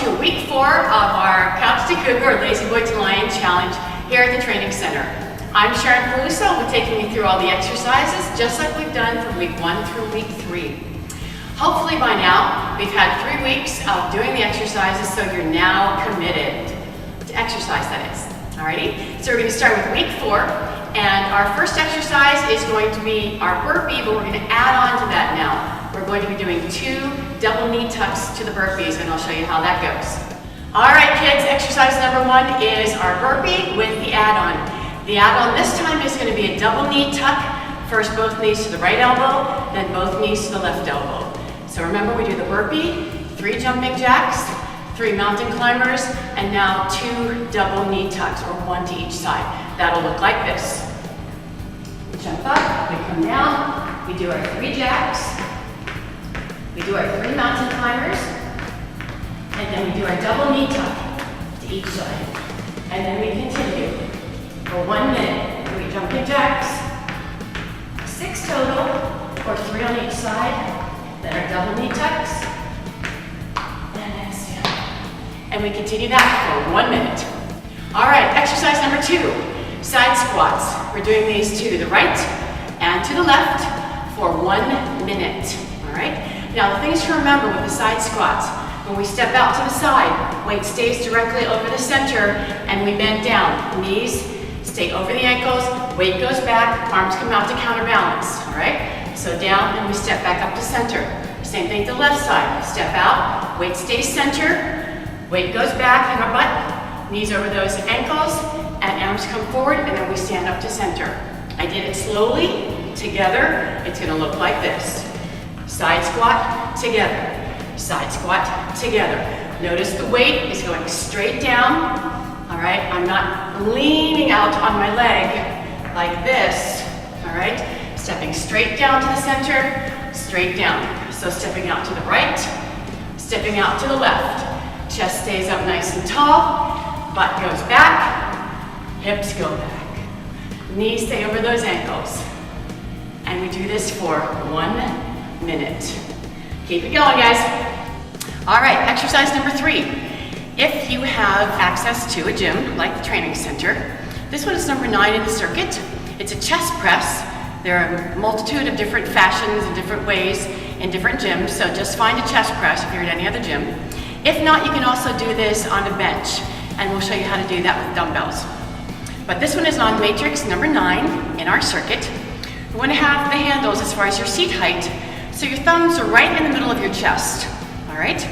to week 4 of our Couch to Cougar or Lazyboy to Lion challenge here at the training center. I'm Sharon Peluso. We're taking you through all the exercises just like we've done from week 1 through week 3. Hopefully by now we've had 3 weeks of doing the exercises, so you're now committed to exercise, that is. Alrighty, so we're going to start with week 4, and our first exercise is going to be our burpee, but we're going to add on to that now. We're going to be doing 2 double knee tucks to the burpees, and I'll show you how that goes. Alright kids, exercise number 1 is our burpee with the add-on. The add-on this time is going to be a double knee tuck. First both knees to the right elbow, then both knees to the left elbow. So remember, we do the burpee, 3 jumping jacks, 3 mountain climbers, and now 2 double knee tucks, or 1 to each side. That'll look like this. We jump up, we come down, we do our 3 jacks, we do our 3 mountain climbers, and then we do our double knee tuck to each side. And then we continue for 1 minute. 3 jumping jacks, 6 total, or 3 on each side, then our double knee tucks, and exhale. And we continue that for 1 minute. All right, exercise number 2, side squats. We're doing these to the right and to the left for 1 minute. All right. Now the things to remember with the side squats: when we step out to the side, weight stays directly over the center, and we bend down. Knees stay over the ankles, weight goes back, arms come out to counterbalance. All right. So down, and we step back up to center. Same thing to the left side. Step out, weight stays center, weight goes back in our butt, knees over those ankles, and arms come forward, and then we stand up to center. I did it slowly, together. It's going to look like this. Side squat, together. Side squat, together. Notice the weight is going straight down. All right, I'm not leaning out on my leg like this. All right, stepping straight down to the center, straight down. So stepping out to the right, stepping out to the left. Chest stays up nice and tall, butt goes back, hips go back. Knees stay over those ankles. And we do this for 1 minute. Keep it going, guys. All right, exercise number 3. If you have access to a gym, like the training center, this one is number 9 in the circuit. It's a chest press. There are a multitude of different fashions and different ways in different gyms, so just find a chest press if you're at any other gym. If not, you can also do this on a bench, and we'll show you how to do that with dumbbells. But this one is on matrix number 9 in our circuit. You want to have the handles as far as your seat height, so your thumbs are right in the middle of your chest. All right?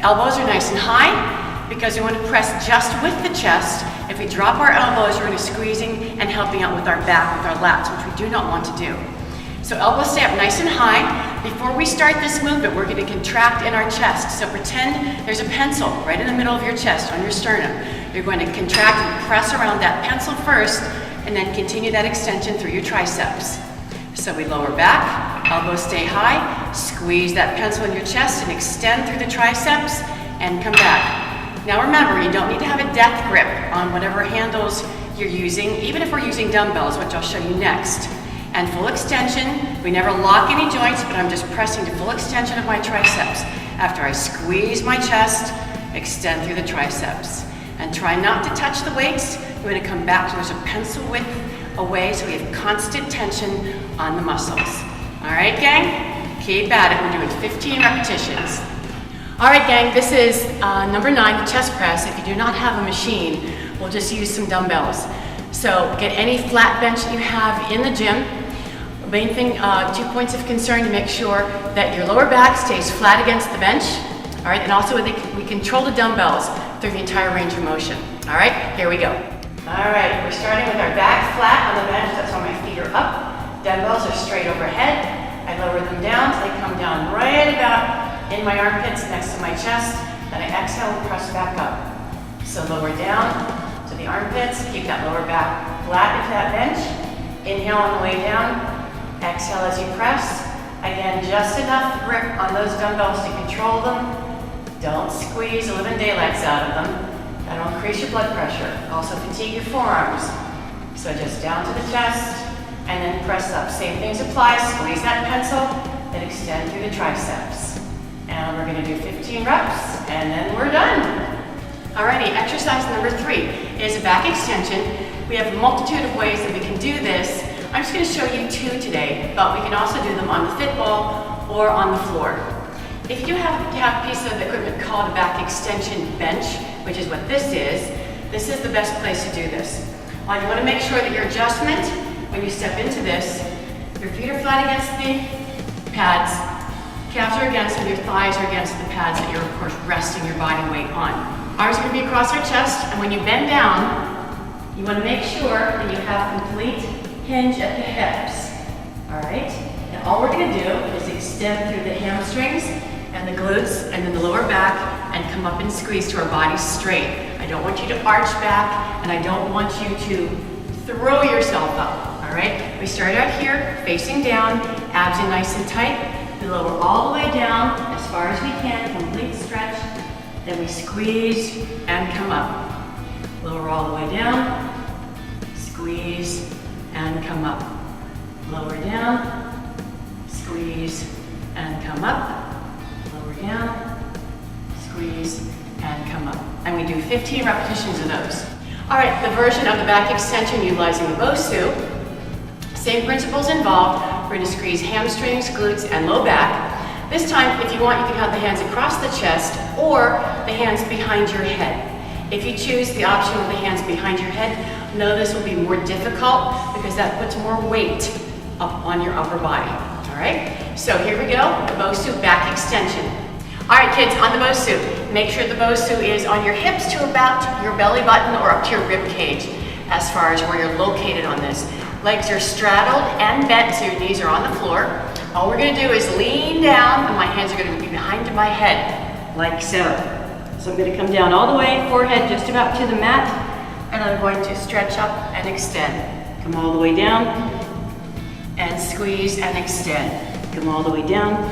Elbows are nice and high because we want to press just with the chest. If we drop our elbows, we're going to be squeezing and helping out with our back, with our lats, which we do not want to do. So elbows stay up nice and high. Before we start this movement, we're going to contract in our chest. So pretend there's a pencil right in the middle of your chest on your sternum. You're going to contract and press around that pencil first, and then continue that extension through your triceps. So we lower back, elbows stay high, squeeze that pencil in your chest and extend through the triceps and come back. Now remember, you don't need to have a death grip on whatever handles you're using, even if we're using dumbbells, which I'll show you next. And full extension, we never lock any joints, but I'm just pressing to full extension of my triceps. After I squeeze my chest, extend through the triceps. And try not to touch the weights. We're going to come back to there's a pencil width away, so we have constant tension on the muscles. All right, gang? Keep at it. We're doing 15 repetitions. All right, gang, this is number 9, the chest press. If you do not have a machine, we'll just use some dumbbells. So get any flat bench that you have in the gym. Main thing, 2 points of concern to make sure that your lower back stays flat against the bench. All right, and also we control the dumbbells through the entire range of motion. All right, here we go. All right, we're starting with our back flat on the bench. That's why my feet are up. Dumbbells are straight overhead. I lower them down so they come down right about in my armpits next to my chest. Then I exhale and press back up. So lower down to the armpits. Keep that lower back flat into that bench. Inhale on the way down. Exhale as you press. Again, just enough grip on those dumbbells to control them. Don't squeeze the living daylights out of them. That'll increase your blood pressure. Also fatigue your forearms. So just down to the chest and then press up. Same things apply. Squeeze that pencil, then extend through the triceps. And And we're gonna do 15 reps, and then we're done. Alrighty, exercise number 3 is a back extension. We have a multitude of ways that we can do this. I'm just gonna show you 2 today, but we can also do them on the fit ball or on the floor. If you have a piece of equipment called a back extension bench, which is what this is the best place to do this. You wanna make sure that your adjustment, when you step into this, your feet are flat against the pads, calves are against and your thighs are against the pads that you're, of course, resting your body weight on. Arms are going to be across our chest, and when you bend down, you want to make sure that you have complete hinge at the hips. All right? And all we're going to do is extend through the hamstrings and the glutes and then the lower back and come up and squeeze to our bodies straight. I don't want you to arch back, and I don't want you to throw yourself up. All right? We start out here, facing down, abs in nice and tight. We lower all the way down as far as we can, complete stretch. Then we squeeze and come up. Lower all the way down, squeeze and come up. Lower down, squeeze and come up. Lower down, squeeze and come up. And we do 15 repetitions of those. All right, the version of the back extension utilizing the Bosu. Same principles involved. We're going to squeeze hamstrings, glutes, and low back. This time, if you want, you can have the hands across the chest or the hands behind your head. If you choose the option of the hands behind your head, know this will be more difficult because that puts more weight up on your upper body. All right? So here we go, the Bosu back extension. All right, kids, on the Bosu, make sure the Bosu is on your hips to about your belly button or up to your rib cage as far as where you're located on this. Legs are straddled and bent, so your knees are on the floor. All we're going to do is lean down, and my hands are going to be behind my head, like so. So I'm going to come down all the way, forehead just about to the mat, and I'm going to stretch up and extend. Come all the way down, and squeeze and extend. Come all the way down,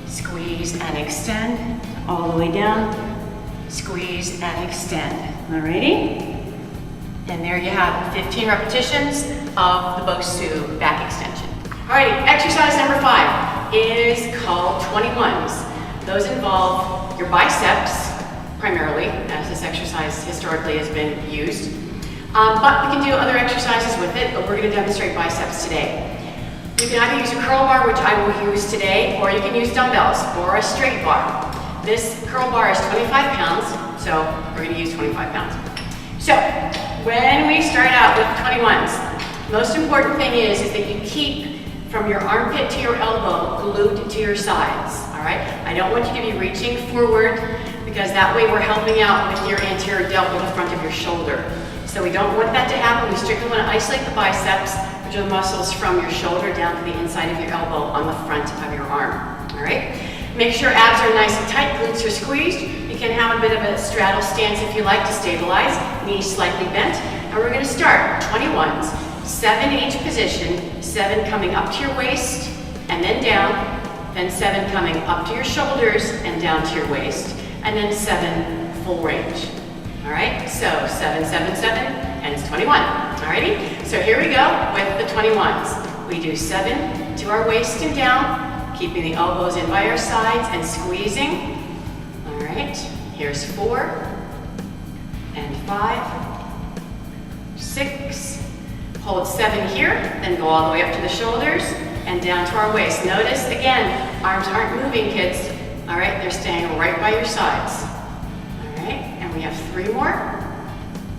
squeeze and extend. All the way down, squeeze and extend. Alrighty? And there you have 15 repetitions of the Bosu back extension. Alrighty, exercise number 5 is called 21s. Those involve your biceps, primarily, as this exercise historically has been used. But we can do other exercises with it, but we're going to demonstrate biceps today. You can either use a curl bar, which I will use today, or you can use dumbbells or a straight bar. This curl bar is 25 pounds, so we're going to use 25 pounds. So, when we start out with 21s, most important thing is that you keep from your armpit to your elbow glued to your sides, all right? I don't want you to be reaching forward because that way we're helping out with your anterior delt or the front of your shoulder. So we don't want that to happen. We strictly want to isolate the biceps, which are the muscles from your shoulder down to the inside of your elbow on the front of your arm, all right? Make sure abs are nice and tight, glutes are squeezed. You can have a bit of a straddle stance if you like to stabilize, knees slightly bent. And we're going to start 21s, 7 each position, 7 coming up to your waist and then down, then 7 coming up to your shoulders and down to your waist, and then 7 full range. All right, so 7, 7, 7, and it's 21. Alrighty, so here we go with the 21s. We do 7 to our waist and down, keeping the elbows in by our sides and squeezing. All right, here's 4 and 5, 6. Hold 7 here, then go all the way up to the shoulders and down to our waist. Notice, again, arms aren't moving, kids. All right, they're staying right by your sides. All right, and we have 3 more,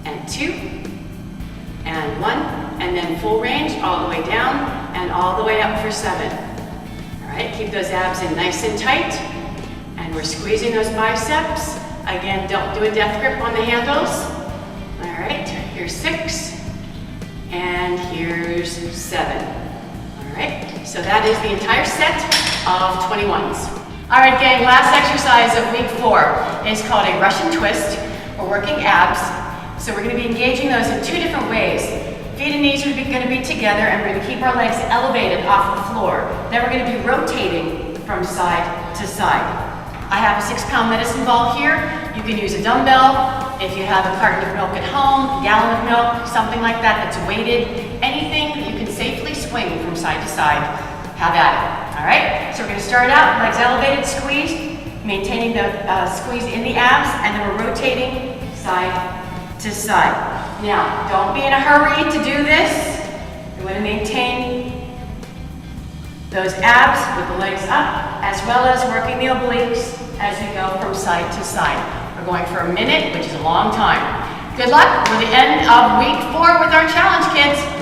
and 2, and 1, and then full range all the way down and all the way up for 7. All right, keep those abs in nice and tight, and we're squeezing those biceps. Again, don't do a death grip on the handles. All right, here's 6. And here's 7. All right, so that is the entire set of 21s. All right, gang, last exercise of week 4 is called a Russian twist. We're working abs. So we're going to be engaging those in 2 different ways. Feet and knees are going to be together, and we're going to keep our legs elevated off the floor. Then we're going to be rotating from side to side. I have a 6-pound medicine ball here. You can use a dumbbell. If you have a carton of milk at home, a gallon of milk, something like that that's weighted, anything that you can safely swing from side to side, have at it. All right? So we're going to start out, legs elevated, squeezed, maintaining the squeeze in the abs, and then we're rotating side to side. Now, don't be in a hurry to do this. You want to maintain those abs with the legs up, as well as working the obliques as you go from side to side. We're going for a minute, which is a long time. Good luck with the end of week 4 with our challenge, kids.